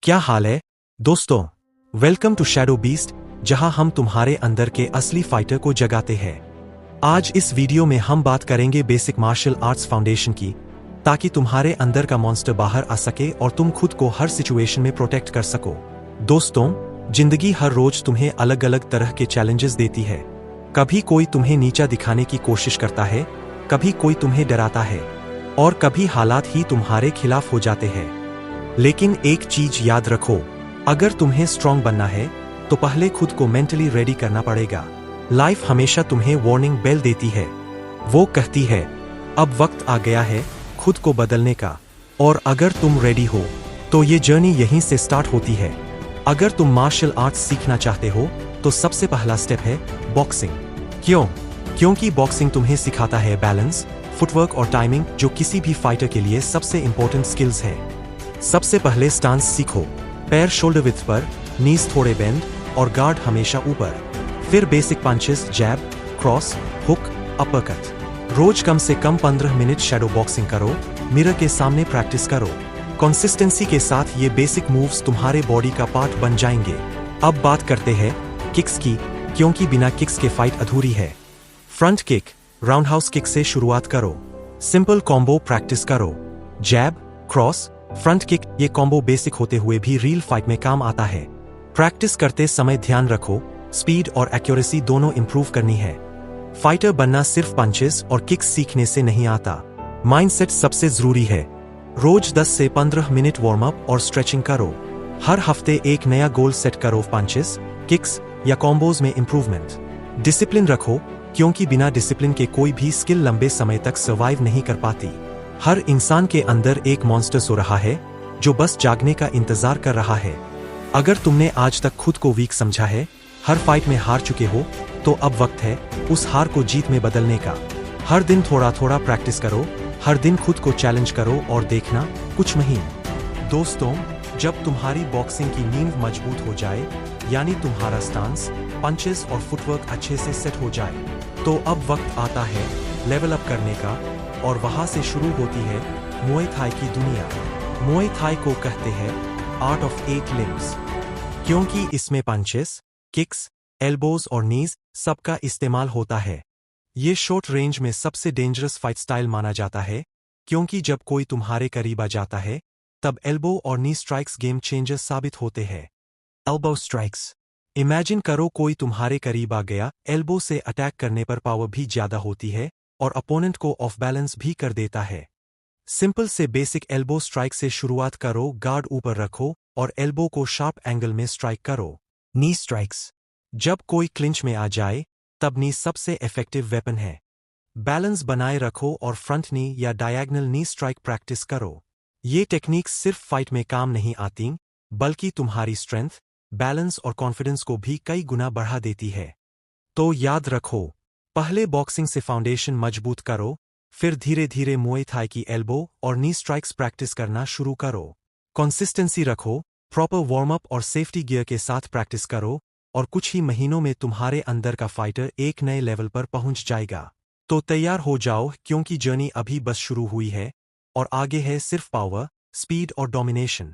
क्या हाल है दोस्तों। वेलकम टू शैडो बीस्ट, जहां हम तुम्हारे अंदर के असली फाइटर को जगाते हैं। आज इस वीडियो में हम बात करेंगे बेसिक मार्शल आर्ट्स फाउंडेशन की, ताकि तुम्हारे अंदर का मॉन्स्टर बाहर आ सके और तुम खुद को हर सिचुएशन में प्रोटेक्ट कर सको। दोस्तों, जिंदगी हर रोज तुम्हें अलग अलग तरह के चैलेंजेस देती है। कभी कोई तुम्हें नीचा दिखाने की कोशिश करता है, कभी कोई तुम्हें डराता है, और कभी हालात ही तुम्हारे खिलाफ हो जाते हैं। लेकिन एक चीज याद रखो, अगर तुम्हें स्ट्रांग बनना है तो पहले खुद को मेंटली रेडी करना पड़ेगा। लाइफ हमेशा तुम्हें वार्निंग बेल देती है। वो कहती है अब वक्त आ गया है खुद को बदलने का, और अगर तुम रेडी हो तो ये जर्नी यहीं से स्टार्ट होती है। अगर तुम मार्शल आर्ट्स सीखना चाहते हो तो सबसे पहला स्टेप है बॉक्सिंग। क्योंकि बॉक्सिंग तुम्हें सिखाता है बैलेंस, फुटवर्क और टाइमिंग, जो किसी भी फाइटर के लिए सबसे इंपॉर्टेंट स्किल्स है। सबसे पहले स्टांस सीखो, पैर शोल्डर विड्थ पर, नीज थोड़े बेंड और गार्ड हमेशा ऊपर। फिर बेसिक पंचेस, जैब, क्रॉस, हुक, अपरकट। रोज कम से कम 15 मिनट शैडो बॉक्सिंग करो, मिरर के सामने प्रैक्टिस करो। कंसिस्टेंसी के साथ ये बेसिक मूव्स तुम्हारे बॉडी का पार्ट बन जाएंगे। अब बात करते हैं किक्स की, क्योंकि बिना किक्स के फाइट अधूरी है। फ्रंट किक, राउंडहाउस किक से शुरुआत करो। सिंपल कॉम्बो प्रैक्टिस करो। जैब, क्रॉस, फ्रंट किक, ये कॉम्बो बेसिक होते हुए भी रियल फाइट में काम आता है। प्रैक्टिस करते समय ध्यान रखो, स्पीड और एक्यूरेसी दोनों इंप्रूव करनी है। फाइटर बनना सिर्फ पंचेस और किक्स सीखने से नहीं आता, माइंडसेट सबसे जरूरी है। रोज 10 से 15 मिनट वार्म अप और स्ट्रेचिंग करो। हर हफ्ते एक नया गोल सेट करो, पंचेस, किक्स या कॉम्बोज में इंप्रूवमेंट। डिसिप्लिन रखो, क्योंकि बिना डिसिप्लिन के कोई भी स्किल लंबे समय तक सर्वाइव नहीं कर पाती। हर इंसान के अंदर एक मॉन्स्टर सो रहा है, जो बस जागने का इंतजार कर रहा है। अगर तुमने आज तक खुद को वीक समझा है, हर फाइट में हार चुके हो, तो अब वक्त है उस हार को जीत में बदलने का। हर दिन थोड़ा थोड़ा प्रैक्टिस करो, हर दिन खुद को चैलेंज करो और देखना कुछ नहीं। दोस्तों, जब तुम्हारी बॉक्सिंग की नींव मजबूत हो जाए, यानी तुम्हारा स्टांस, पंचेस और फुटवर्क अच्छे से सेट हो जाए, तो अब वक्त आता है लेवल अप करने का, और वहां से शुरू होती है मुए थाई की दुनिया। मुए थाई को कहते हैं आर्ट ऑफ 8 लिम्स, क्योंकि इसमें पंचेस, किक्स, एल्बोज और नीज सबका इस्तेमाल होता है। ये शॉर्ट रेंज में सबसे डेंजरस फाइट स्टाइल माना जाता है, क्योंकि जब कोई तुम्हारे करीब आ जाता है, तब एल्बो और नी स्ट्राइक्स गेम चेंजर साबित होते हैं। एल्बो स्ट्राइक्स, इमेजिन करो कोई तुम्हारे करीब आ गया, एल्बो से अटैक करने पर पावर भी ज्यादा होती है और अपोनेंट को ऑफ बैलेंस भी कर देता है। सिंपल से बेसिक एल्बो स्ट्राइक से शुरुआत करो, गार्ड ऊपर रखो और एल्बो को शार्प एंगल में स्ट्राइक करो। नी स्ट्राइक्स, जब कोई क्लिंच में आ जाए, तब नी सबसे इफेक्टिव वेपन है। बैलेंस बनाए रखो और फ्रंट नी या डायगोनल नी स्ट्राइक प्रैक्टिस करो। ये टेक्निक्स सिर्फ फाइट में काम नहीं आती, बल्कि तुम्हारी स्ट्रेंथ, बैलेंस और कॉन्फिडेंस को भी कई गुना बढ़ा देती है। तो याद रखो, पहले बॉक्सिंग से फाउंडेशन मजबूत करो, फिर धीरे धीरे मुए थाई की एल्बो और नी स्ट्राइक्स प्रैक्टिस करना शुरू करो। कंसिस्टेंसी रखो, प्रॉपर वार्म अप और सेफ्टी गियर के साथ प्रैक्टिस करो, और कुछ ही महीनों में तुम्हारे अंदर का फाइटर एक नए लेवल पर पहुंच जाएगा। तो तैयार हो जाओ, क्योंकि जर्नी अभी बस शुरू हुई है और आगे है सिर्फ पावर, स्पीड और डोमिनेशन।